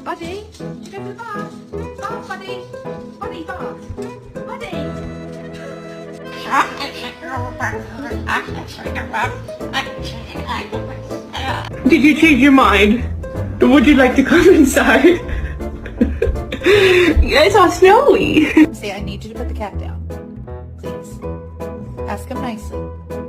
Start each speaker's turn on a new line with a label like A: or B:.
A: Buddy, you go to the bath. Bath, buddy. Buddy, bath. Buddy.
B: Did you change your mind? Would you like to come inside? You guys are snowy.
A: Say, I need you to put the cat down. Please. Ask him nicely.